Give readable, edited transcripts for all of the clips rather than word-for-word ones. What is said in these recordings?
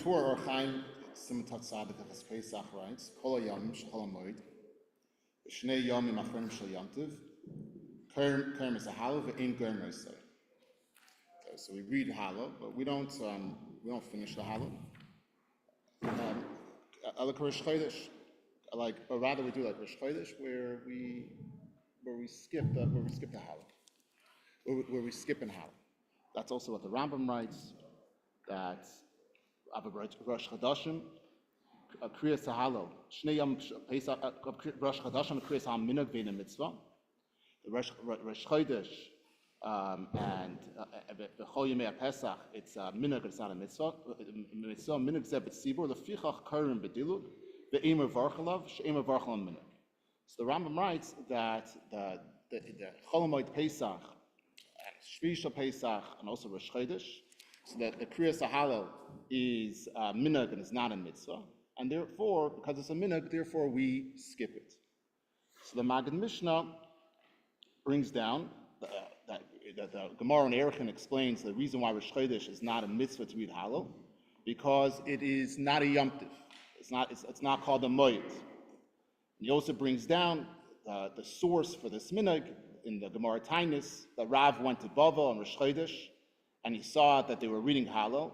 Torah Ohr Chaim Simtat Sadik Chas Pesach writes, Kol Yomim Chol Hamoed Shnei Yomim Achronim Shel Yom Tov Kerem is a Hallel ve'ein Gerem Reisei. Okay, so we read Hallel, but we don't finish the Hallel. Like Rosh Chodesh, or rather we do like Rosh Chodesh, where we skip the Hallel, where we skip in Hallel. That's also what the Rambam writes. That Rosh Chodashim, Kriyas Hallel, Shnei Yom Pesach, Rosh Chodashim, Kriyas HaMinhag Ve'ein Mitzvah. The Rosh Chodesh and the Chol Hamoed Pesach, it's a minhag, it's not a mitzvah. Mitzvah minhag zeh b'tzibur lefichach karim b'dilug ve'ein mevarch alav she'ein mevarch al minhag. So the Rambam writes that the Chol Hamoed Pesach and Shvi Shel Pesach and also Rosh Chodesh, so that the Kriyas Hallel is minhag and it's not a mitzvah, and therefore, because it's a minhag, therefore we skip it. So the Maggid Mishnah brings down that the Gemara in Erechim explains the reason why Rosh Chodesh is not a mitzvah to read Hallel, because it is not a Yom Tov. It's not called a Moed. He also brings down the source for this minhag in the Gemara Tainis. The Rav went to Bavel on Rosh Chodesh, and he saw that they were reading Hallel,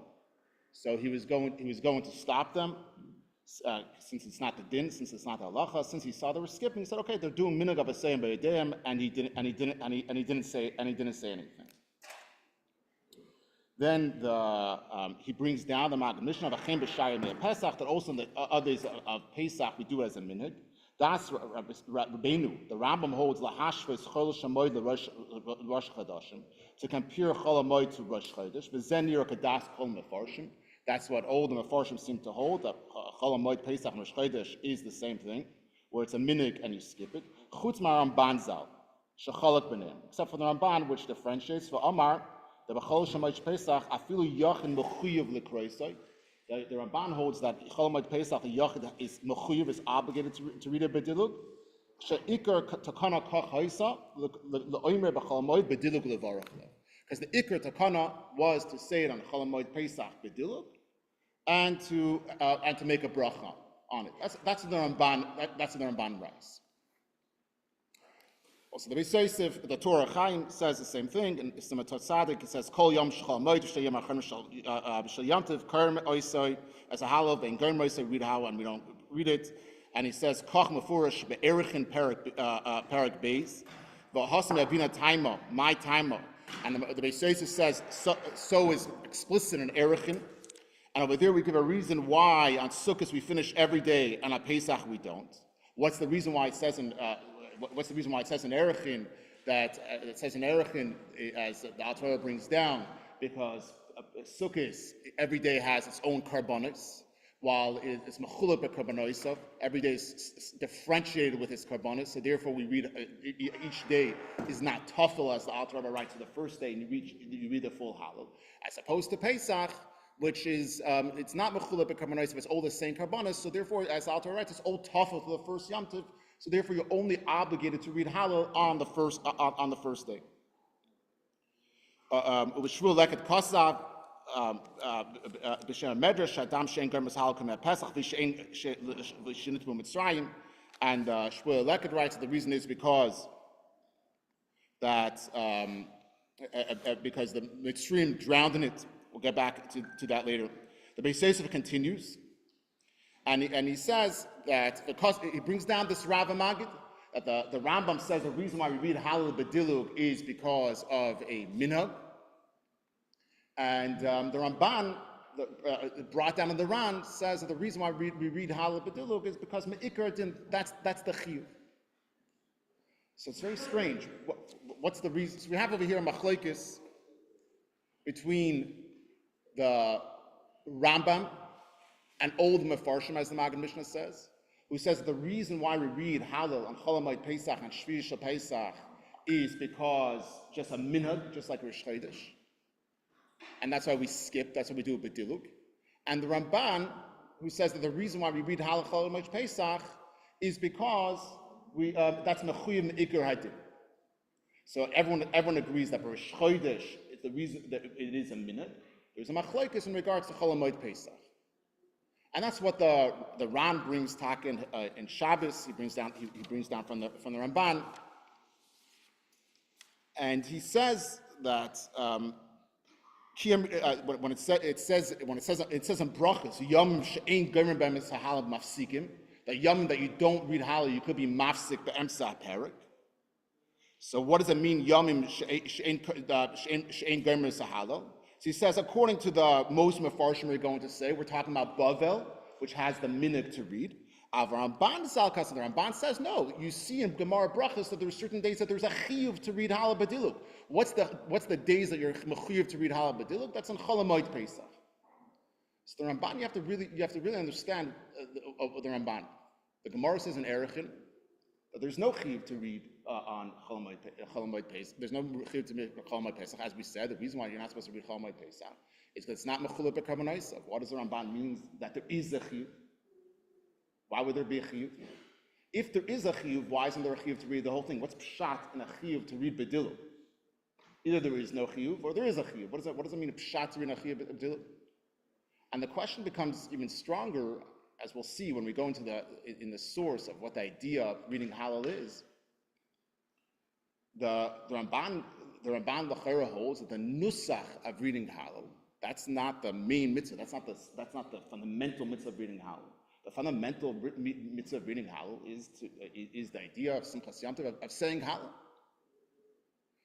so he was going to stop them. Since it's not the din, since it's not the halacha, since he saw they were skipping, he said, "Okay, they're doing minhag avasayim b'yedayim," and he didn't say anything. Then he brings down the Maggid Mishnah of Achem b'shayim Pesach, that also in the others of Pesach we do as a minhag. That's Rabbeinu. The Rambam holds lahashvus Chol Hamoed Rosh Chodashim, to compare Chol Hamoed to Rosh Chodesh. V'zen yer kadas kol mefarshim. That's what all the Mefarshim seem to hold, that Chol Hamoed Pesach and Rosh Chodesh is the same thing, where it's a minhag and you skip it. Chutz ma'Ramban zal, shechalak b'neim. Except for the Ramban, which differentiates. For Amar, the Chol Hamoed Pesach, afilu yachin mechuyev l'kroisai. The Ramban holds that Chol Hamoed Pesach, the yachid is mechuyev, is obligated to read a bedilug. She'ikar takana kach haisa, l'oimer b'Chol Hamoed bedilug levarach. Because the ikar takana was to say it on Chol Hamoed Pesach bedilug, and to make a bracha on it. That's the Ramban. That's the Ramban writes. Also, the Beis Yosef, the Torah Chaim says the same thing. In Simtat Sadik, it says Kol Yom Chol Hamoed Sheyem Achronim Shel Yom Tov Kerem Oisoi as a Hallel Ve'ein Gerem Reisei, read how and we don't read it. And he says Koch Mefurish Be'erichin Perak Beis V'Hasim Yavina Taima My Taima. And the Beis Yosef says so is explicit in Erichin. And over there we give a reason why on Sukkot we finish every day and on Pesach we don't. What's the reason why it says in Erechim that it says in Erechim, as the Alter brings down, because Sukkot every day has its own karbonos, while it's mechulek b'karbonos, every day is differentiated with its karbonos. So therefore we read each day is not tafel as the Alter writes to the first day, and you read the full Hallel, as opposed to Pesach, which is it's not mechulek b'karbonos, but it's all the same karbonos. So therefore, as the Alter writes, it's all tafel to the first Yom Tov. So therefore, you're only obligated to read Hallel on the first day. Shvuah leket kasav b'shem medrash adam she'en gerem Hallel Hamoed Pesach v'she'en v'shinit b'Mitzrayim, and Shvuah leket writes that the reason is because the Mitzrayim drowned in it. We'll get back to that later. The Beis Yosef continues. And he says that because he brings down this Rav Maggid, that the Rambam says the reason why we read Hallel B'dilug is because of a minhag. And the Ramban, brought down in the Ran, says that the reason why we read Hallel B'dilug is because Me'ikar din, that's the chiyuv. So it's very strange. What's the reason? So we have over here a machlokes between the Rambam and old Mefarshim, as the Maggid Mishnah says, who says that the reason why we read Hallel on Chol Hamoed Pesach and Shvi Shel Pesach is because just a minhag, just like Rosh Chodesh, and that's why we skip. That's why we do a bedilug. And the Ramban, who says that the reason why we read Hallel Chol Hamoed Pesach is because that's mechuyim me'ikar hadin. So everyone agrees that Rosh Chodesh is the reason that it is a minhag. There's a machlokes in regards to Chol Hamoed Pesach. And that's what the Ran brings in Shabbos. He brings down from the Ramban, and he says that when it says in brachas Yomim she'ein gomer b'hem halav mafsikim, that Yomim that you don't read Hallel, you could be mafsik be'emsa perik. So what does it mean Yomim she'ein gomer Hallel? So he says, according to the most Mefarshim we're going to say, we're talking about Bavel, which has the minhag to read. Ramban says, no, you see in Gemara Brachos that there are certain days that there's a chiyuv to read Hallel B'diluk. What's the days that you're chiyuv to read Hallel B'diluk? That's in Chol Hamoed Pesach. So the Ramban, you have to really understand the Ramban. The Gemara says in Erechin that there's no chiyuv to read on Chol Hamoed Pesach. There's no chiyuv to read Chol Hamoed Pesach. As we said, the reason why you're not supposed to read Chol Hamoed Pesach is because it's not mechulek b'karbonaisa. What does the Ramban mean that there is a chiyuv? Why would there be a chiyuv? If there is a chiyuv, why isn't there a chiyuv to read the whole thing? What's pshat in a chiyuv to read b'diluk? Either there is no chiyuv or there is a chiyuv. What does it mean, pshat to read a chiyuv b'diluk? And the question becomes even stronger, as we'll see when we go into the source of what the idea of reading Hallel is. The Ramban l'chera holds that the nusach of reading Hallel, that's not the main mitzvah. That's not the fundamental mitzvah of reading Hallel. The fundamental mitzvah of reading Hallel is the idea of simchas Yom Tov, of saying Hallel.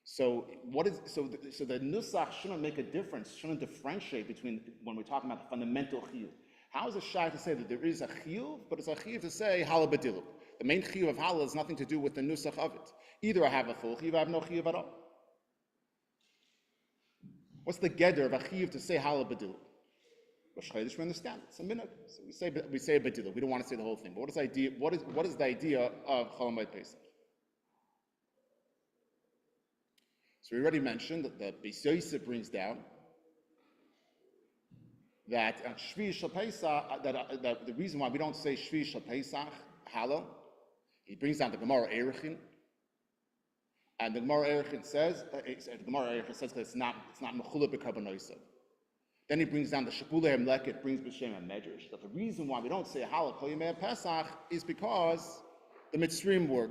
So the nusach shouldn't make a difference, shouldn't differentiate between when we're talking about the fundamental chiyuv. How is it shy to say that there is a chiyuv, but it's a chiyuv to say Hallel b'diluk? The main chiyuv of Hallel has nothing to do with the nusach of it. Either I have a full chiyuv, I have no chiyuv at all. What's the geder of a chiyuv to say Hallel b'diluk? Rosh Chodesh, we understand. It's a minhag. So we say b'diluk. We don't want to say the whole thing. But what is the idea of Chol Hamoed Pesach? So we already mentioned that the Beis Yosef brings down that on Shvi Shel Pesach, that the reason why we don't say Shvi Shel Pesach Hallel, he brings down the Gemara Erechin, and the Gemara Erechin says that it's not mechulek b'karbonaisa. Then he brings down the Shepulei Hamleket, brings b'shem and Medrash. That the reason why we don't say Hallel Kol Yomei Pesach is because the Mitzrim were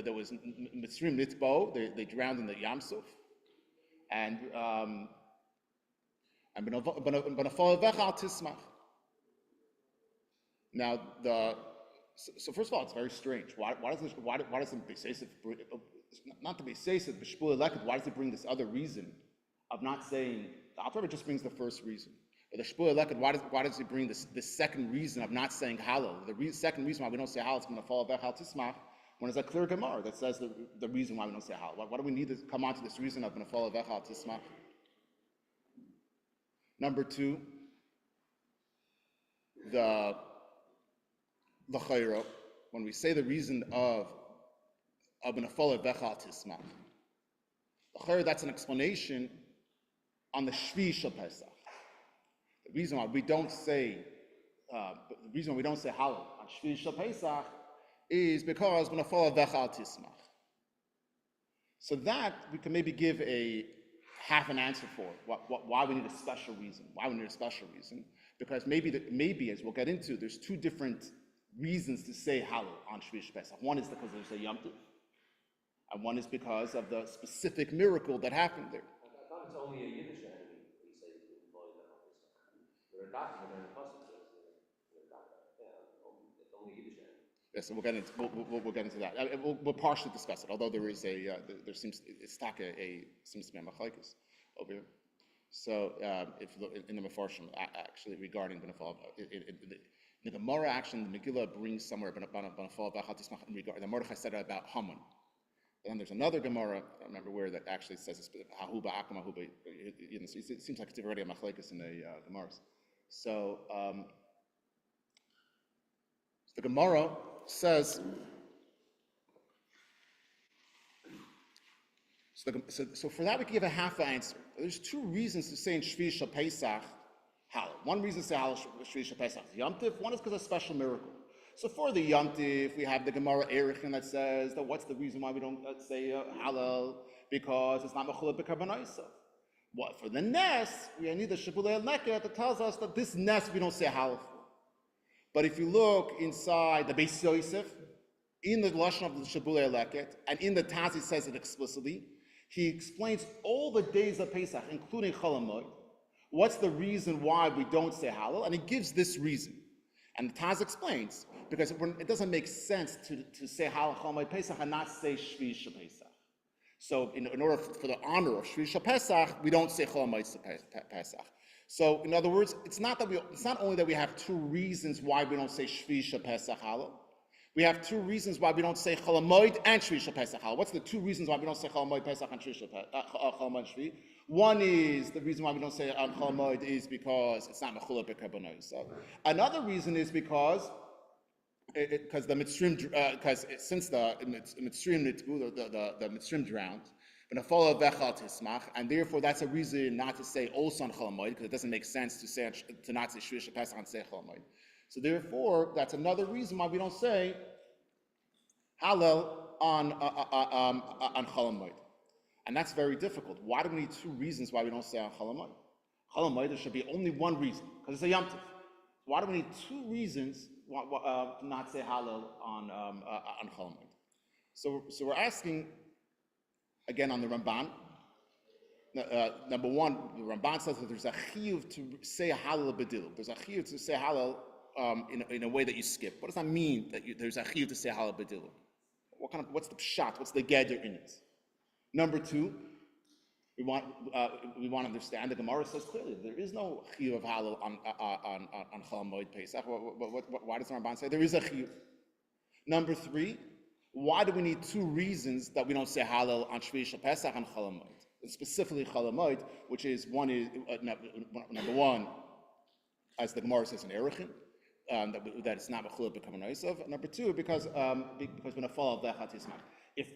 there was Mitzrim Nitbo. They drowned in the Yam Suf, and B'nafal Vecha Al Tismach. Now so first of all, it's very strange. Why does the Beis Yosef, not the Beis Yosef, but Shepulei Hamleket, why does it bring this other reason of not saying? The Alter Rebbe just brings the first reason. But the Shepulei Hamleket, why does he bring this second reason of not saying Hallel? The second reason why we don't say Hallel is going to fall back Al Tismach, when it's a clear Gemara that says the reason why we don't say Hallel. Why do we need to come on to this reason of going to fall back Al Tismach? Number two, the Chayro, when we say the reason of going to fall back Al Tismach, the Chayro, that's an explanation on the Shvi Shel Pesach. The reason why we don't say Hallel on Shvi Shel Pesach is because when a fall Vecha Al Tismach. So that we can maybe give a half an answer for why we need a special reason. Why we need a special reason? Because maybe as we'll get into, there's two different reasons to say Hallel on Shvi Shel Pesach. One is because there's a Yom Tov, and one is because of the specific miracle that happened there. I thought it's only a Yiddish enemy we say employ the Hallel. They're not in the Pasuk says it's only Yiddish enemy. Yes, so we'll get into that. We'll partially discuss it, although there is there seems to be a machlokes over here. So if you look in the Mefarshim, actually regarding B'nafal, the Gemara actually, the Megillah brings somewhere B'nafal the Mordechai said about Haman. And then there's another Gemara, I don't remember where, that actually says Hahuba Akum Hahuba. It seems like it's already a machlokes in the Gemaras. So the Gemara says. So for that we can give a half answer. There's two reasons to say in Shvi Shel Pesach Hallel. One reason to say Hallel Shvi Shel Pesach is Yom Tov. One is because of a special miracle. So for the Yom Tov, we have the Gemara Erechin that says that what's the reason why we don't say Hallel? Because it's not mechulek b'karbonaisa. What for the Nes, we need the Shabulei Leket that tells us that this Nes we don't say Hallel for. But if you look inside the Beis Yosef, in the Lashon of the Shabulei Leket, and in the Taz he says it explicitly, he explains all the days of Pesach, including Chol Hamoed. What's the reason why we don't say Hallel? And he gives this reason. And the Taz explains, because it doesn't make sense to say Chol Hamoed Pesach and not say Shvi Pesach. So in order for the honor of Shvi Pesach, we don't say Chol Hamoed Pesach. So in other words, it's not only that we have two reasons why we don't say Shvi Pesach Hallel. We have two reasons why we don't say Chol Hamoed and Shvi Pesach Hallel. What's the two reasons why we don't say Chol Hamoed Pesach and Chol Hamoed Shvi? One is the reason why we don't say on Chol Hamoed is because it's not mechulek b'karbonos. So another reason is because the Mitzrim, since the Mitzrim drowned, and therefore that's a reason not to say also on Chol Hamoed, because it doesn't make sense to not say Shvi Pesach and say Chol Hamoed. So therefore, that's another reason why we don't say Hallel on Chol Hamoed. And that's very difficult. Why do we need two reasons why we don't say on Chol Hamoed? Chol Hamoed, there should be only one reason, because it's a Yom Tov. Why do we need two reasons to not say Hallel on Chol Hamoed? So we're asking, again on the Ramban, number one, the Ramban says that there's a chiyuv to say Hallel b'dilu. There's a chiyuv to say Hallel in a way that you skip. What does that mean that there's a chiyuv to say Hallel b'dilu? What's the pshat? What's the geder in it? Number two, we want to understand. The Gemara says clearly there is no chiyuv of Hallel on Chol Hamoed Pesach. Why does the Ramban say there is a chiyuv? Number three, why do we need two reasons that we don't say Hallel on Shvi Pesach and Chol Hamoed? Specifically Chol Hamoed, which is number one, as the Gemara says in Erechim, that it's not mechulek b'karbonos. Number two, because when a fall of the chatisman. If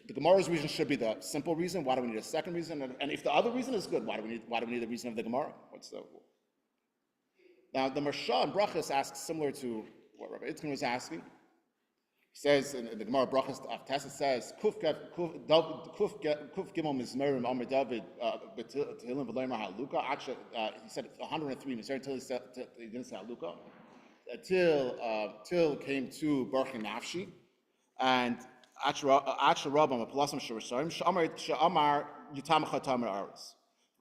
the Gemara's reason should be the simple reason, why do we need a second reason? And if the other reason is good, why do we need the reason of the Gemara? Now the Marsha in Brachas asks similar to what Rabbi Yitzchak was asking. He says in the Gemara Brachas of Tessa says Kuf Gimel Mizmerim Amar David Tehillim V'Leimer Haluka. Actually, he said 103 Mizmerim until he didn't say Haluka. Till came to Baruch Nafshi and Rabam Aplasim Shurasharim Shamar Yutam Chatamar Aris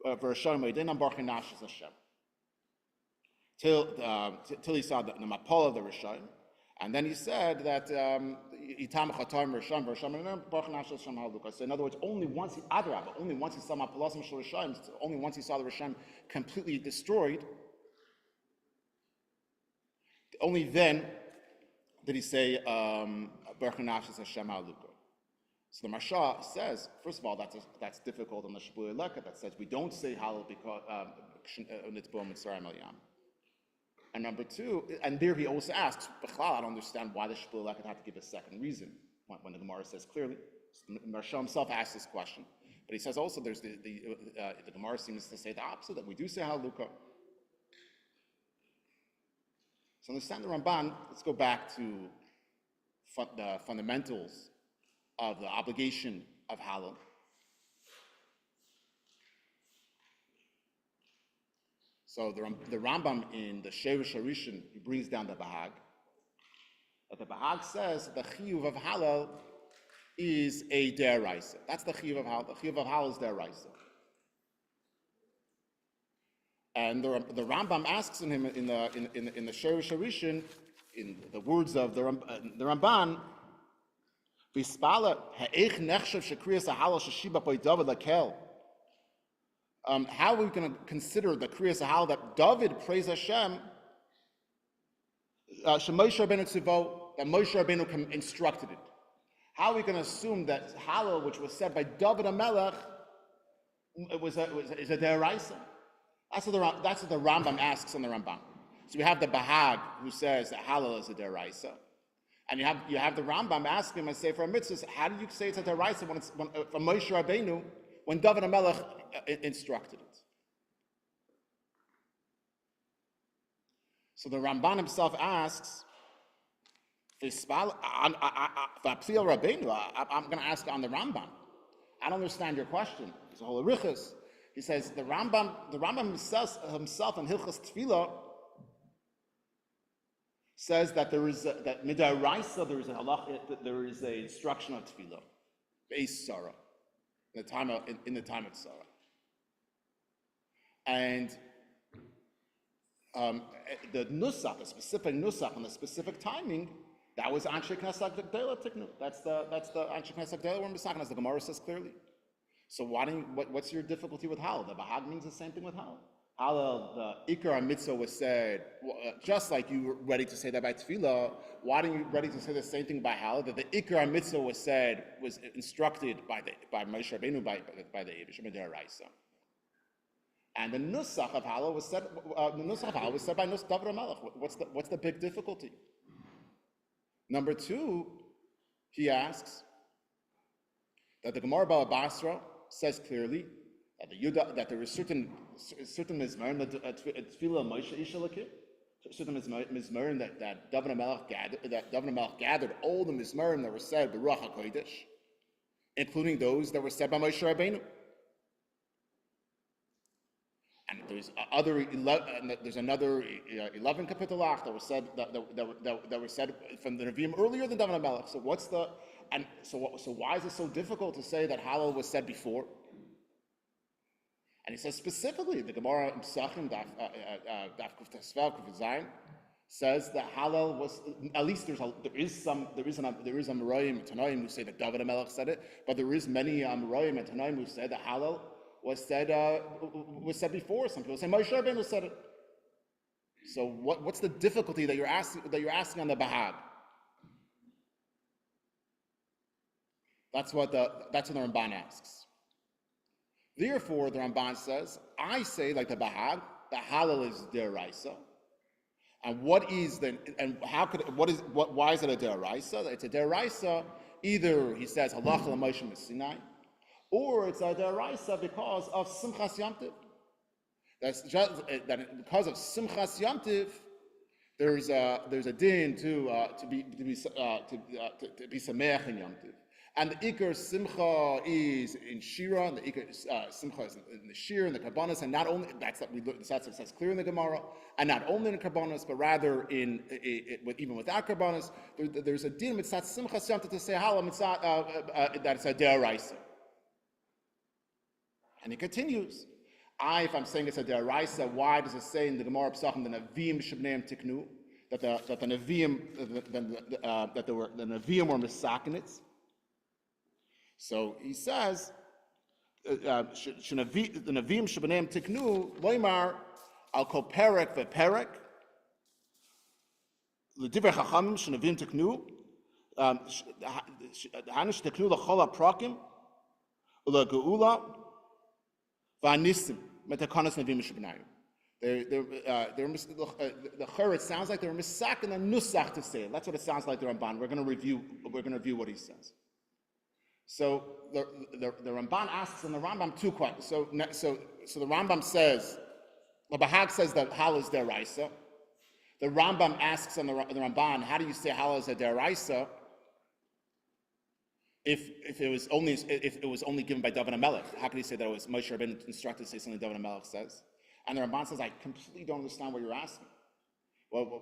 Versham Medinam Baruch Nafshi Hashem. Till he saw the Mapol of the Rishayim. And then he said that Itam Chatam Risham Baruch Nafshi Hashem Haluka. So in other words, only once he saw Mapolasim Shurashaim, only once he saw the Rishayim completely destroyed, only then did he say Baruch Nafshi Hashem Haluka. So the Marsha says, first of all, that's difficult on the Shabulei Leket that says we don't say Hallel because Nitzbo Mitzrayim Eliyam. And number two, and there he also asks, I don't understand why the Shabulei Leket had to give a second reason when the Gemara says clearly. So the Marsha himself asks this question, but he says also there's the Gemara seems to say the opposite, that we do say Haluka. So understand the Ramban. Let's go back to the fundamentals of the obligation of Hallel. So the Rambam in the Shevish Harishon, he brings down the Bahag. But the Bahag says the chiyuv of Hallel is a deraisa. That's the chiyuv of Hallel. The chiyuv of Hallel is deraisa. And the Rambam asks him in the Shevish Harishon, in the words of the Ramban, how are we going to consider the Kriyas Hallel that David praised Hashem, that Moshe Rabbeinu instructed it? How are we going to assume that Hallel, which was said by David HaMelech, is a deraisa? That's what the Rambam asks on the Rambam. So we have the Bahag who says that Hallel is a deraisa, and you have the Rambam asking him and say for a mitzvah, how do you say it's a deraisa when it's from Moshe Rabbeinu when David HaMelech instructed it? So the Ramban himself asks, I'm going to ask on the Rambam. I don't understand your question. It's a whole arichas. He says the Rambam himself in Hilchos Tefillah says that that midaraisa there is a halach, there is a instruction of tefillah, beis Sarah, in the time of Sarah, and the nusach, the specific nusach, and the specific timing, that was Anshe Knesset Gdela Tiknu. That's the Anshe Knesset Gdela we're Misakin, as the Gemara says clearly. So what's your difficulty with Hallel? The Bahag means the same thing with Hallel. Hallel, the Ikar Mitzvah was said, just like you were ready to say that by Tefillah, why don't you ready to say the same thing by Hallel? That the Ikar Mitzvah was said, was instructed by Moshe Rabbeinu, by the Eibush, Midaraisa. And the Nusach of Hallel was said, by Nus David HaMelech. What's the big difficulty? Number two, he asks that the Gemara Baba Basra says clearly that there is certain mizmarim that tefillah Moshe Ishalakir, certain mizmarim that David HaMelech gathered all the mizmarim that were said by Ruach HaKodesh, including those that were said by Moshe Rabbeinu. And there's another 11 kapitelach that were said that were said from the Nevi'im earlier than David HaMelech. So why is it so difficult to say that Hallel was said before? And he says specifically, the Gemara in Pesachim, Daf Kuf Tesvav Kuf Zayin, says that Hallel was, at least there is Amoraim and Tanoim who say that David HaMelech said it, but there is many Amoraim and Tanoim who say that Hallel was said before. Some people say Moshe Rabbeinu said it. So what's the difficulty that you're asking on the Bahag? That's what the Ramban asks. Therefore, the Ramban says, I say like the Bahag, the Hallel is deraisa. And why is it a deraisa? It's a deraisa. Either he says halacha l'Moshe Sinai, or it's a deraisa because of Simchas Yom Tov. That's just that because of Simchas Yom Tov, there's a din to be sameach in Yom Tov. And the Iker Simcha is in Shira, and the Iker Simcha is in the Shir and the Karbanos, and not only that's what says clear in the Gemara, and not only in Karbanos, but rather even without Karbanos, there's a din mitzat Simcha Yom to say Hallel mitzat that it's a deraisa. And he continues. If I'm saying it's a deraisa, why does it say in the Gemara Pesachim the Nevi'im Shebneim Tiknu that the Nevi'im the Nevi'im were misakinits? So he says, the Nevi'im Shebneim Tiknu Loimar Al Kol Perek VePerek L'Divrei Chachamim Shenevi'im Tiknu Hanish Tiknu L'Chol HaPrakim U'Legeula V'Anisim Metakanos Nevi'im Shebneim. The Chur, sounds like they're misak and a nusach to say it. That's what it sounds like. The Ramban. We're going to review what he says. So the Ramban asks in the Rambam two questions. So the Rambam says, the Bahag says that Hallel is deraisa. The Rambam asks on the Ramban, how do you say Hallel is a deraisa if it was only given by David HaMelech? How can you say that it was Moshe Rabbeinu instructed to say something David HaMelech says? And the Ramban says, I completely don't understand what you're asking. Well,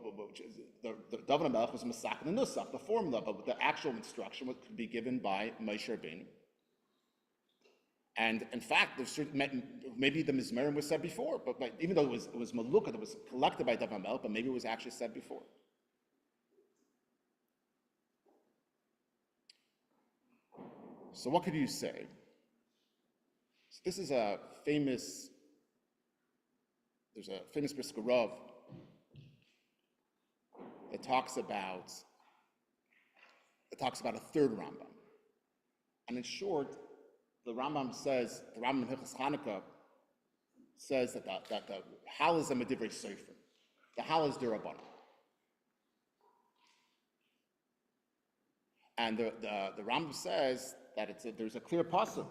the David HaMelech was Masak and the Nusach, the formula, but the actual instruction could be given by Moshe Rabbeinu. And in fact, maybe the Mizmerim was said before, but even though it was Malukah that was collected by David HaMelech, but maybe it was actually said before. So what could you say? So this is there's a famous Brisker Rav that talks about a third Rambam. And in short, the Rambam in Hilchos Chanukah says that the Hallel is a Medivrei Sefer. The Hallel is D'Rabbanan. And the Rambam says that there's a clear pasuk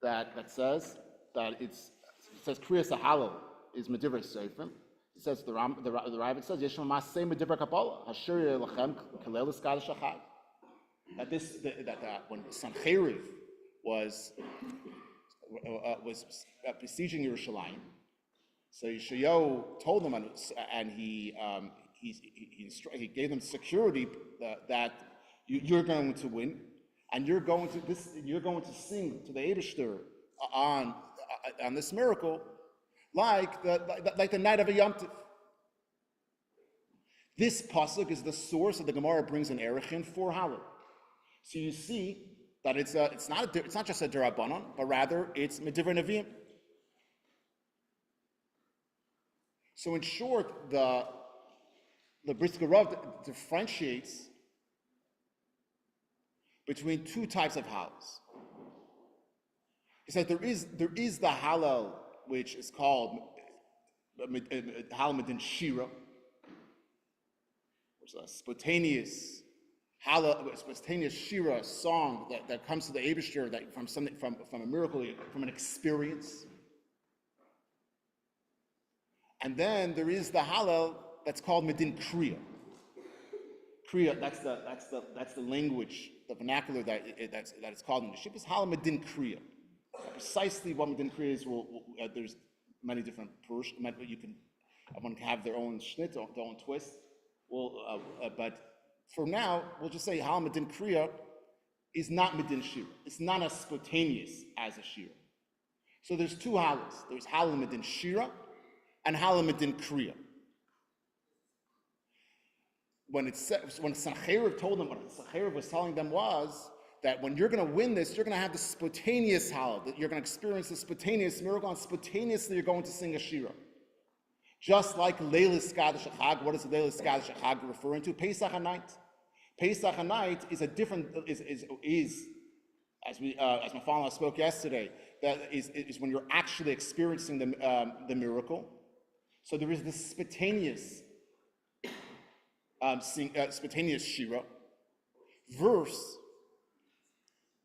that says that it says Kriyas Hallel is Medivrei Sefer. It says the Rabbit says Yeshua Masei Medivrei Kabbalah Hashir Lachem Kalel Eskad Shachad. That when Sancheriv was besieging Yerushalayim. So Yeshayahu told them, and he gave them security that you're going to win, and you're going to sing to the Eibishter on this miracle like the night of a Yom Tov. This pasuk is the source that the Gemara brings in Erechin for Hallel. So you see that it's not just a derabanan, but rather it's medivrei neviim. So in short, the Brisker Rav differentiates between two types of Hallels. He said there is the Hallel which is called Hallel Medin Shira, which is a spontaneous Shira song that comes to the Eibishter from a miracle, from an experience. And then there is the Hallel that's called Medin Kriya. Kriya, that's the language, the vernacular that it's called in the Yeshiva. It's Hallel Medin Kriya. Precisely what Medin Kriya is, there's many different everyone can have their own shnit, their own twist. But for now, we'll just say Hallel Medin Kriya is not Medin Shira. It's not as spontaneous as a Shira. So there's two Hallels. There's Hallel Medin Shira and Hallel Medin Kriya. When Sancheiriv told them, what Sancheiriv was telling them was that when you're going to win this, you're going to have the spontaneous Hallel, that you're going to experience the spontaneous miracle, and spontaneously you're going to sing a Shira. Just like Leilis Kaddish Chag. What is Leilis Kaddish Chag referring to? Pesach night. Pesach night is a different, is as my father spoke yesterday, that is when you're actually experiencing the miracle. So there is this spontaneous Shira verse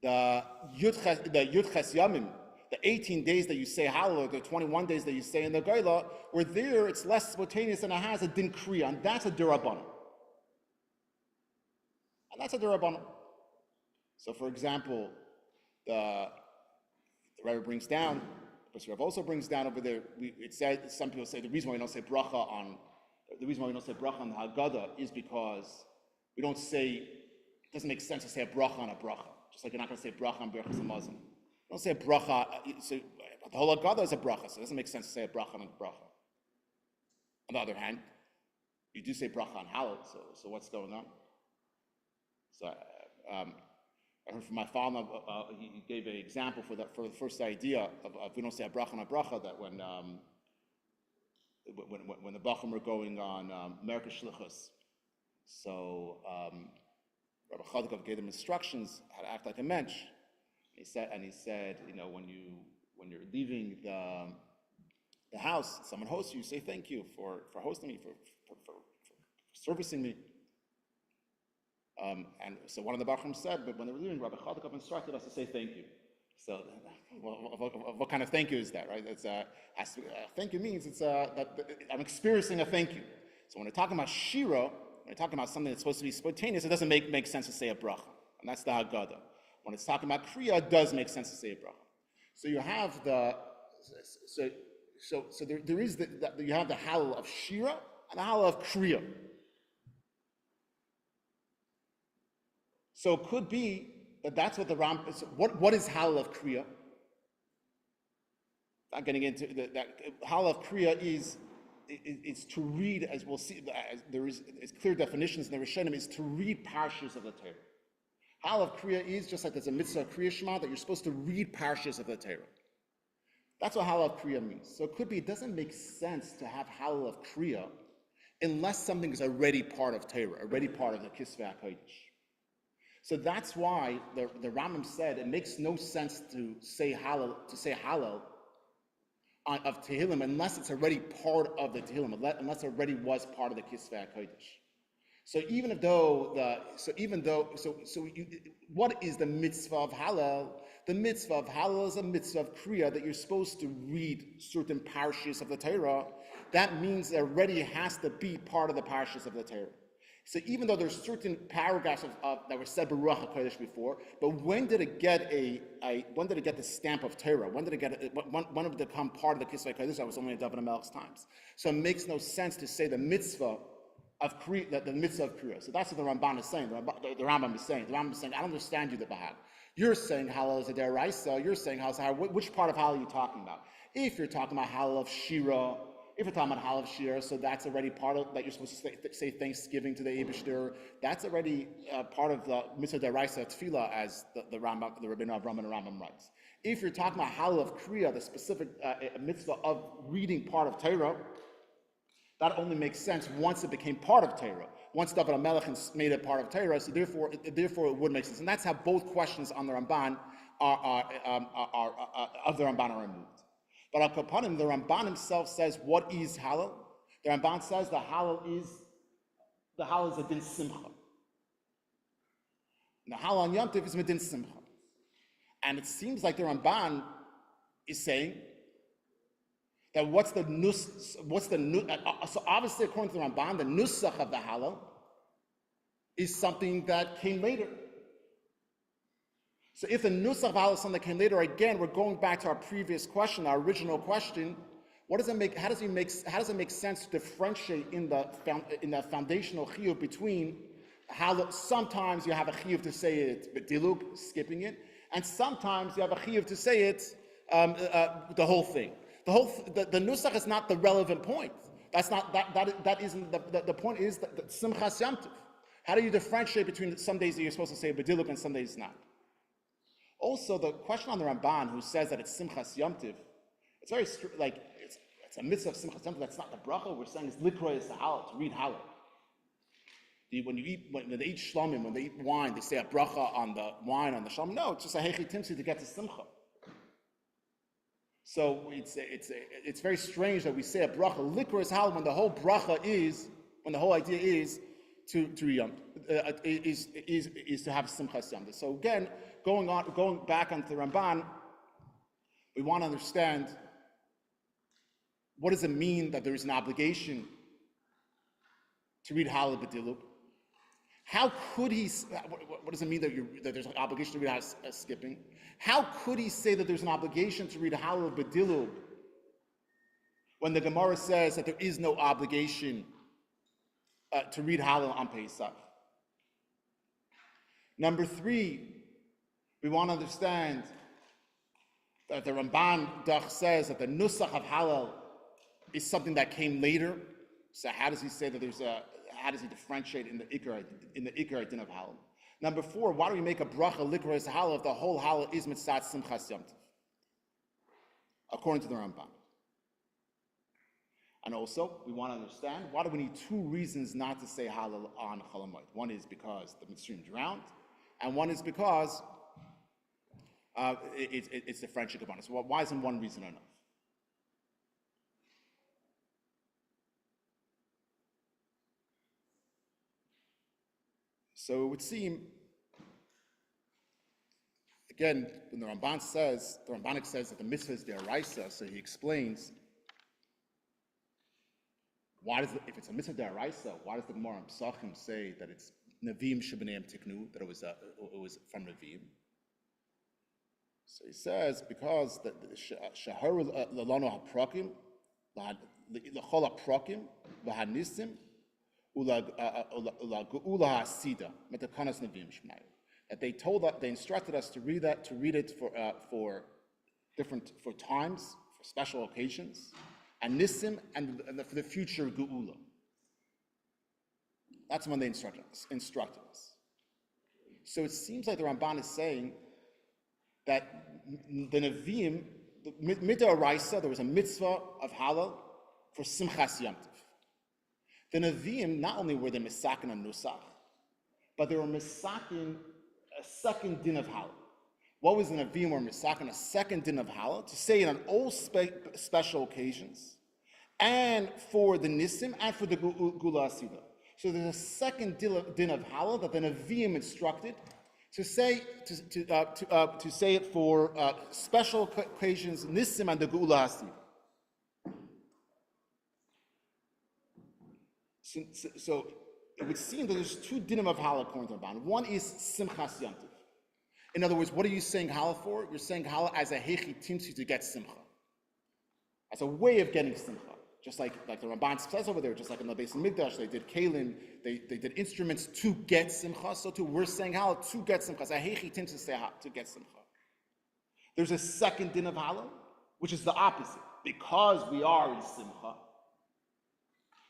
the Yud Ches Yomim, the 18 days that you say Hallel, or the 21 days that you say in the Goyla, where there it's less spontaneous and it has a din kriya, and that's a derabanan. And that's a derabanan. So, for example, the Rebbe brings down, the Rebbe also brings down over there. It said some people say the reason why we don't say bracha on the Haggadah is because we don't say, it doesn't make sense to say a bracha on a bracha. Just like you're not going to say bracha on Berachas Hamazon. Don't say a bracha. So the whole Haggadah is a bracha, so it doesn't make sense to say a bracha on a bracha. On the other hand, you do say bracha on Hallel, so what's going on? So I heard from my father, he gave an example for the first idea of we don't say a bracha on a bracha, that when the Bachim were going on Merkah Shlichus, so Rabbi Chassidic gave them instructions how to act like a mensch. He said, when you're leaving the house, someone hosts you, say thank you for hosting me, for servicing me. And so one of the Bachim said, but when they were leaving, Rabbi Chassidic instructed us to say thank you. So, what kind of thank you is that, right? Thank you means that I'm experiencing a thank you. So when they're talking about Shira, when they're talking about something that's supposed to be spontaneous, it doesn't make sense to say a bracha, and that's the Haggadah. When it's talking about Kriya, it does make sense to say a bracha. So you have you have the Hallel of Shira and the Hallel of Kriya. So it could be that's what the Ram. What is Hallel of Kriya? Not getting into that. Hallel of Kriya is to read, as we'll see. There's clear definitions in the Rishonim, is to read parshas of the Torah. Hallel of Kriya is just like there's a mitzvah Kriya Shema that you're supposed to read parshas of the Torah. That's what Hallel of Kriya means. So it could be it doesn't make sense to have Hallel of Kriya unless something is already part of Torah, already part of the Kisvei HaKodesh. So that's why the Rambam said it makes no sense to say Hallel of Tehillim unless it's already part of the Tehillim, unless it already was part of the Kisvei HaKodesh. So what is the mitzvah of Hallel? The mitzvah of Hallel is a mitzvah of Kriya that you're supposed to read certain parshas of the Torah. That means it already has to be part of the parshas of the Torah. So even though there's certain paragraphs that were said Baruch HaKodesh before, but when did it get the stamp of Torah? When did it become part of the Kisvei Kodesh? That was only in David HaMelech's times. So it makes no sense to say the mitzvah of Kriya, the mitzvah of Kriya. So that's what the Ramban is saying. The Rambam is saying. The Rambam is saying, I don't understand you, the Bahag. You're saying Hallel is a deraisa. You're saying Hallel is a, which part of Hallel are you talking about? If you're talking about Hallel of Shira, if you're talking about Hallel of Shira, so that's already part of that. You're supposed to say thanksgiving to the Eibishter. That's already part of the mitzvah deraisa tefillah, as the Rambam, the Rabbi Avraham and Rambam writes. If you're talking about Hallel of Kriya, the specific mitzvah of reading part of Torah, that only makes sense once it became part of Torah. Once David HaMelech made it part of Torah, so therefore it would make sense. And that's how both questions on the Ramban of the Ramban are removed. But Al Kapanim, the Ramban himself says, what is Hallel? The Ramban says the Hallel is a din simcha. The Hallel on Yom Tov is a din simcha. And it seems like the Ramban is saying that so obviously according to the Ramban, the nusach of the Hallel is something that came later. So if the nusach of Hallel is something that came later, again, we're going back to our previous question, our original question. How does it make sense to differentiate in the foundational chiyuv between Hallel? Sometimes you have a chiyuv to say it b'dilug, skipping it, and sometimes you have a chiyuv to say it the whole thing. The nusach is not the relevant point. That's not that isn't the point. Is that simchas Yom Tov. How do you differentiate between some days that you're supposed to say b'diluk and some days not? Also, the question on the Ramban, who says that it's simchas Yom Tov, it's very it's a mitzvah of simchas Yom Tov. That's not the bracha. We're saying it's likra is the Hallel, to read Hallel. When they eat shlomim, when they eat wine, they say a bracha on the wine on the shlomim. No, it's just a hechi timsi to get to simcha. So it's very strange that we say a bracha likra is Hallel when the whole idea is to have simchas Yom Tov. So again, going back onto the Ramban, we want to understand what does it mean that there is an obligation to read Hallel b'diluk. How could he? What does it mean that there's an obligation to read Hallel skipping? How could he say that there's an obligation to read Hallel b'diluk when the Gemara says that there is no obligation to read Hallel on Pesach? Number 3, we want to understand that the Ramban Dach says that the nusach of Hallel is something that came later. So how does he say that how does he differentiate in the Ikar din of Hallel? Number 4, why do we make a bracha likra as Hallel if the whole Hallel is mitzat simchas Yom Tov? According to the Ramban. And also, we want to understand why do we need 2 reasons not to say Hallel on Chol Hamoed? One is because the midstream drowned, and one is because it's the friendship upon us. So why isn't one reason enough? So it would seem, again, when the Rabbanic says that the mitzvah is deraisa, so he explains if it's a mitzvah deraisa, why does the Gemara in Pesachim say that it's Nevi'im shebeneim tiknu, that it was from Nevi'im? So he says because the shahar lalano haprakim, l'chol haprakim, v'hanisim, that they instructed us to read it for times, for special occasions, and nisim, and for the future geula. That's when they instructed us. So it seems like the Ramban is saying that the Nevi'im, mid'oraisa, there was a mitzvah of Hallel for simchas Yom Tov. The Nevi'im, not only were they misakin on Nusach, but they were misakin a second din of Hallel. What was the Nevi'im were misakin a second din of Hallel? To say it on all special occasions, and for the Nisim, and for the Gula Asida. So there's a second din of Hallel that the Nevi'im instructed to say it for special occasions, Nisim and the Gula Asida. So it would seem that there's two dinim of Hallel according to Ramban. One is Simchas Yom Tov. In other words, what are you saying Hallel for? You're saying Hallel as a hechi timsi to get Simcha. As a way of getting Simcha. Just like the Ramban says over there, just like in the Beis Hamikdash, they did kalim, they did instruments to get Simcha, so too we're saying Hallel to get Simcha. As a hechi timsi to get Simcha. There's a second din of Hallel, which is the opposite. Because we are in Simcha,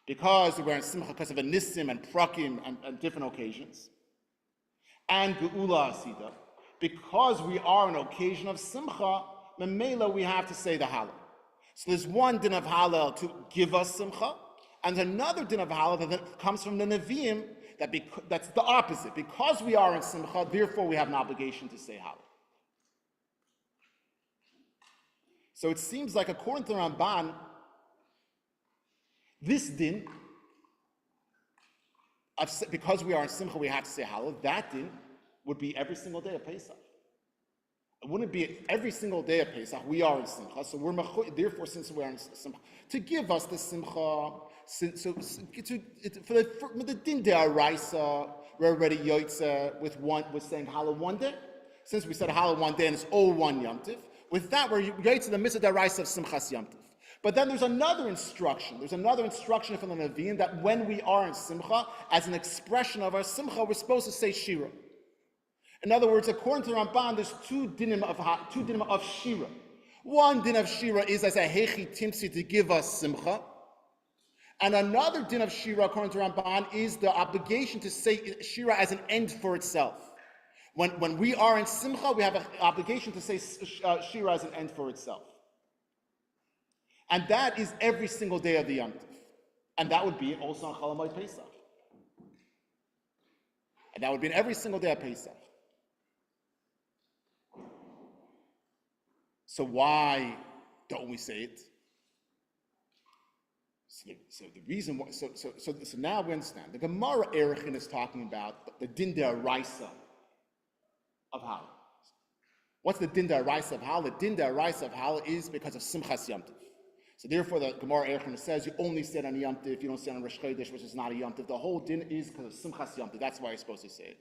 because we're in Simcha because of a Nissim and Prakim and different occasions, and Geula Asida, because we are an occasion of Simcha, Memela we have to say the Hallel. So there's one din of Hallel to give us Simcha, and another din of Hallel that comes from the Nevi'im, that's the opposite. Because we are in Simcha, therefore we have an obligation to say Hallel. So it seems like according to Ramban, this din, because we are in Simcha, we have to say Hallel, that din would be every single day of Pesach. It wouldn't be every single day of Pesach, we are in Simcha, so therefore, since we are in Simcha, to give us the Simcha, for the din de'araisa, we're already Yoitze with saying Hallel one day. Since we said Hallel one day and it's all one Yom Tov, with that, we're Yoitze the mitzvah de'araisa of Simchas Yom Tov. But then there's another instruction. There's another instruction from the Nevi'im that when we are in Simcha, as an expression of our Simcha, we're supposed to say Shira. In other words, according to Ramban, there's two dinim of Shira. One din of Shira is as a hechi timsi to give us Simcha. And another din of Shira, according to Ramban, is the obligation to say Shira as an end for itself. When we are in Simcha, we have an obligation to say Shira as an end for itself. And that is every single day of the Yom Tov. And that would be also on Chol Hamoed Pesach. And that would be in every single day of Pesach. So why don't we say it? So the reason why, so now we understand. The Gemara Erechin is talking about the din de'araisa of Hallel. What's the din de'araisa of Hallel? The din de'araisa of Hallel is because of Simchas Yom Tov. So therefore, the Gemara Erechin says you only say it on Yom Tov, you don't say it on Rosh Chodesh, which is not a Yom Tov. The whole din is because of Simchas Yom Tov. That's why you're supposed to say it.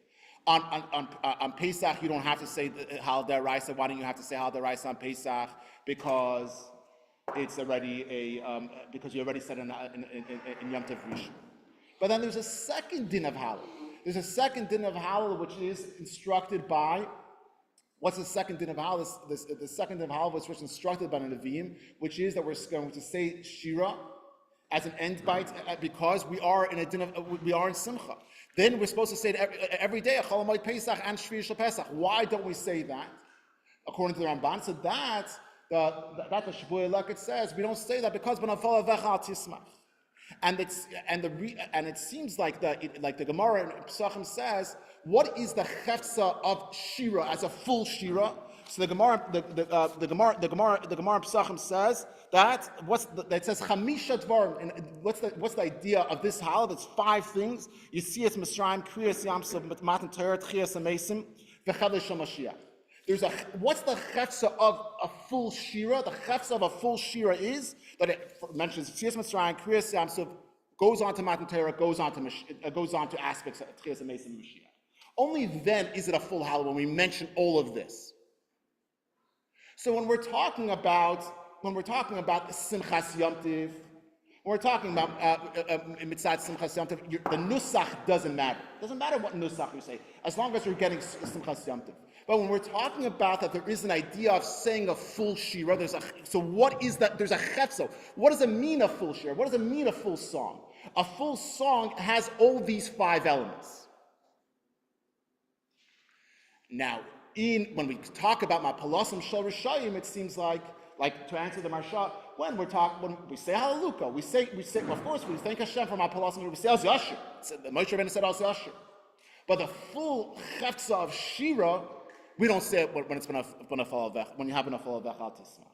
On Pesach, you don't have to say Hallel de'araisa. Why don't you have to say Hallel de'araisa on Pesach? Because it's already because you already said it in Yom Tov Rishon. But then there's a second din of Hallel. There's a second din of Hallel which is instructed by. What's the second din of Hallel? The second din of Hallel which was instructed by the Nevi'im, which is that we're going to say Shira as an end bite because we are in a din of we are in Simcha. Then we're supposed to say it every day, Chol Hamoed Pesach and Shvi Shel Pesach. Why don't we say that? According to the Ramban, so that the Shvuah Elokit says we don't say that because B'nafal Avecha Al Tismach. And it seems like the Gemara in Pesachim says, what is the chefza of Shira as a full Shira? So the Gemara in Pesachim says that it says Chamisha Dvarim. And what's the idea of this Hallel? It's 5 things. You see, it's Mitzrayim, Kriyas Yamsov, Matan Torah, Tchias Amesim, V'Chadei Shel Mashiach. What's the chefza of a full Shira? The chefza of a full Shira is that it mentions Tchias Mitzrayim, Kriyas Yamsov, goes on to Matan Torah, goes on to aspects of Tchias Amesim and Mashiach. Only then is it a full Hallel when we mention all of this. So when we're talking about Simchas Yom Tov, when we're talking about Mitzad Simchas Yom Tov, the Nusach doesn't matter. It doesn't matter what Nusach you say, as long as you're getting Simchas Yom Tov. But when we're talking about that there is an idea of saying a full Shira, so what is that? There's a Chetzo. What does it mean a full Shira? What does it mean a full song? A full song has all these 5 elements. Now, when we talk about Mapalosim Shel Rishayim, it seems like to answer the Marsha, when we say Hallelujah, we say, of course, we thank Hashem for Mapalosim, we say Az Yashir. Moshe Rabbeinu said Az Yashir. But the full Chetza of Shira, we don't say it when it's when you have enough Nafal Avech Al Tismach.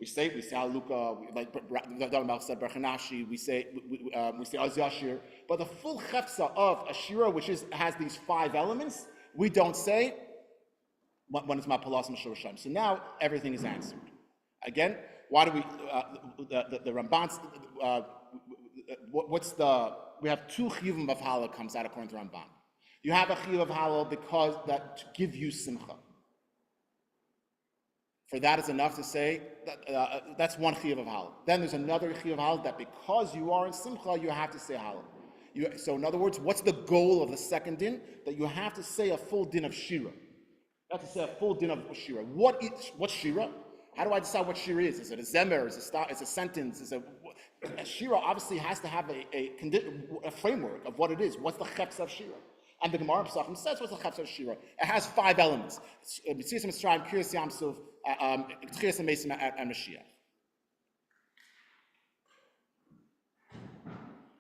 We say Hallelujah, like Rabbi said Berchanashi, we say Az Yashir. But the full Chetza of a Shira, which has these 5 elements, we don't say when it's Mapalosim Shel Rishayim. So now everything is answered. Again, why do we the Ramban's what's we have two chiyuvim of Hallel comes out according to Ramban. You have a chiyuv of Hallel because that to give you simcha. For that is enough to say, that's one chiyuv of Hallel. Then there's another chiyuv of Hallel that because you are in simcha, you have to say Hallel. So in other words, what's the goal of the second din? That you have to say a full din of Shira. You have to say a full din of Shira. What's Shira? How do I decide what Shira is? Is it a zemer? Is it a sentence? A Shira obviously has to have a framework of what it is. What's the chepes of Shira? And the Gemara Pesachim says what's the chepes of Shira. It has 5 elements. Mitzvah Mitzrayim, Kiryas Yamsuf, Tchias and Mesim, and Mashiach.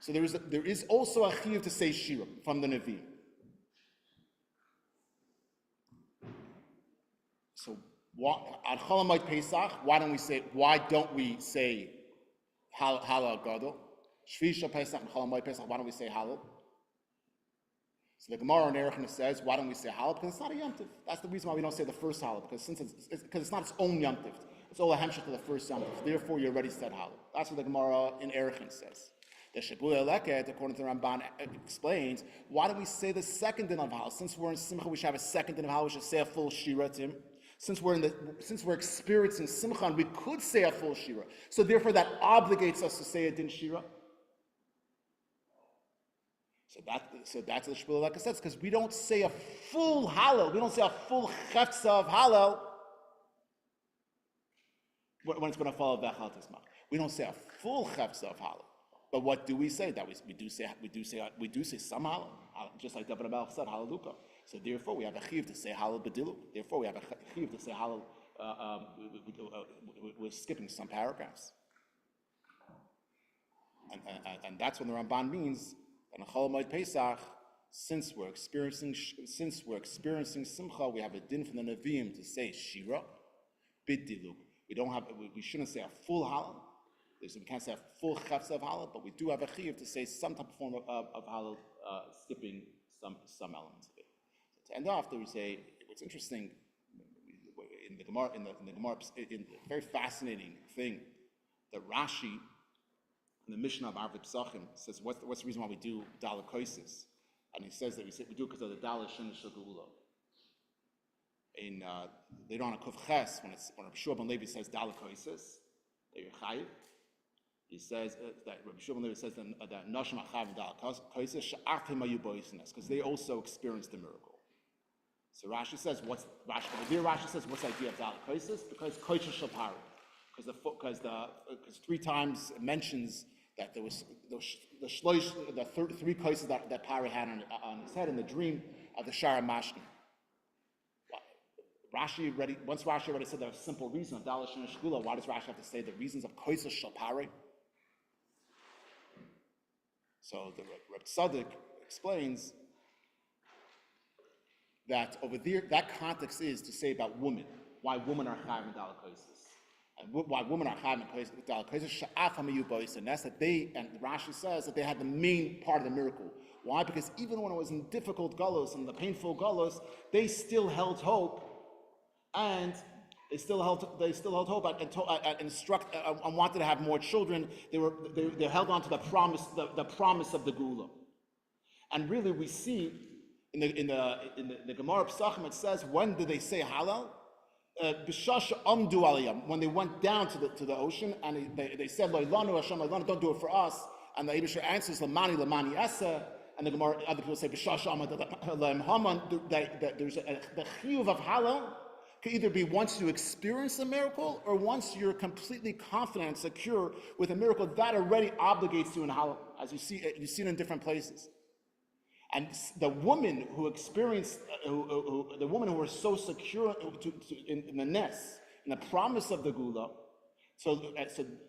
So there is also a chiyuv to say Shira from the Nevi. So at Chol Hamoed Pesach, why don't we say Hallel Gadol? Shvisha Pesach and Chol Hamoed Pesach, why don't we say Hallel? So the Gemara in Erechim says, why don't we say Hallel? Because it's not a Yom Tov. That's the reason why we don't say the first Hallel, because it's not its own Yom Tov. It's all a hemshech to the first Yom Tov. Therefore, you already said Hallel. That's what the Gemara in Erechim says. The Shebul Eleket, according to the Ramban, explains, why do we say the second din of Hallel? Since we're in Simcha, we should have a second din of Hallel, we should say a full Shira to him. Since we're experiencing Simcha, we could say a full Shira. So therefore, that obligates us to say a din Shira. So that's what the Shebul Eleket says, because we don't say a full Hallel, we don't say a full Chefza of Hallel when it's going to follow Vechal Tismach. We don't say a full Chefza of Hallel. But what do we say? That we do say some Hallel, just like David Melch said, Hallelujah. So therefore, we have a chiyuv to say Hallel Bedilu. Therefore, we have a chiyuv to say Hallel. We're skipping some paragraphs, and that's what the Ramban means. And Chol Hamoed Pesach, since we're experiencing Simcha, we have a din from the Nevi'im to say Shira Bedilu. We shouldn't say a full Hallel. We can't say a full chefza of Hallel, but we do have a chiyuv to say some type of form of Hallel, skipping some elements of it. So to end off, there we say what's interesting in the Gemara, in the very fascinating thing that Rashi in the Mishnah of Arvei Pesachim says what's the reason why we do Daled Koises, and he says that we do it because of the Daled Shinish Shagula. In later on in Kuf Ches, when Rabbi Shua ben Levi says Daled Koises, that you're chayiv. He says that Rabbi Shua ben Levi says that Nashim Achav and Daled Koises she'afim ayu boisines, because they also experienced the miracle. So Rashi says what's the idea of Daled Koises? Because Koiches Shapari, because 3 times it mentions that there was the 3 koises that Pari had on his head in the dream of the Shara Mashkin. Once Rashi already said the simple reason of Daled Shinish Shagula, why does Rashi have to say the reasons of koises Shapari? So the Reb Tzaddik explains that over there, that context is to say about women, why women are chayav in Daled Koises. And why women are chayav in Daled Koises, sha'af hamayu bois, and that's that and Rashi says that they had the main part of the miracle. Why? Because even when it was in difficult galus and the painful galus, they still held hope, and they still held hope and wanted to have more children. They held on to the promise of the Geula. And really, we see in the Gemara Pesachim it says, when did they say Hallel? B'shasha amdu aliyam, when they went down to the ocean and they said Loilanu Hashem Loilanu, don't do it for us. And the Eibusher answers Lamani Esa. And the Gemara, other people say B'shasha amad laim haman. There's the chiyuv of Hallel can either be once you experience a miracle or once you're completely confident and secure with a miracle that already obligates you in Hallel, as you see it in different places. And the women who experienced, the women who were so secure in the nest, in the promise of the Geula, so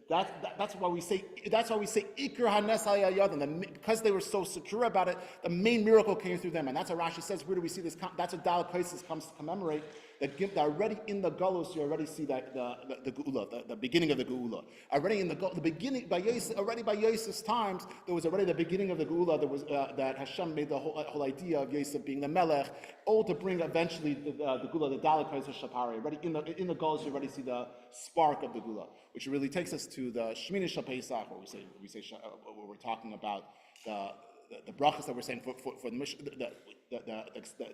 that's why we say Iker Hanes Hayayadin, because they were so secure about it, the main miracle came through them, and that's what Rashi says. Where do we see this? That's what Daled Koises comes to commemorate. That already in the Galus, you already see that the Geula, the beginning of the Geula. Already in the beginning by Yosef's times, there was already the beginning of the Geula. There was that Hashem made the whole idea of Yosef being the Melech, all to bring eventually the Geula, the Daled Koises Shapari. Already in the Galus, you already see the spark of the Geula, which really takes us to the Shmini Shal Pesach, where we say where we're talking about the brachas that we're saying for the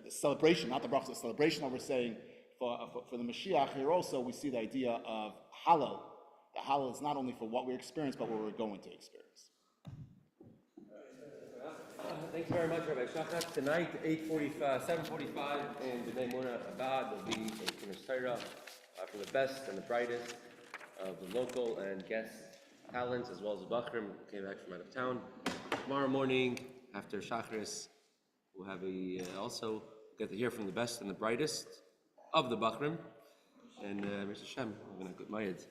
celebration, not the brachas, the celebration that we're saying for the Mashiach, here also we see the idea of Hallel. The Hallel is not only for what we experience, but what we're going to experience. Thanks very much, Rabbi Shochet. Tonight, 7:45 in the Yomim Chabad will be a Kiddush Torah for the best and the brightest of the local and guest talents, as well as the Bachrim who came back from out of town. Tomorrow morning, after Shacharis, we'll have also get to hear from the best and the brightest of the Bachrim. And Mr. Shem, we're going to good Mayed.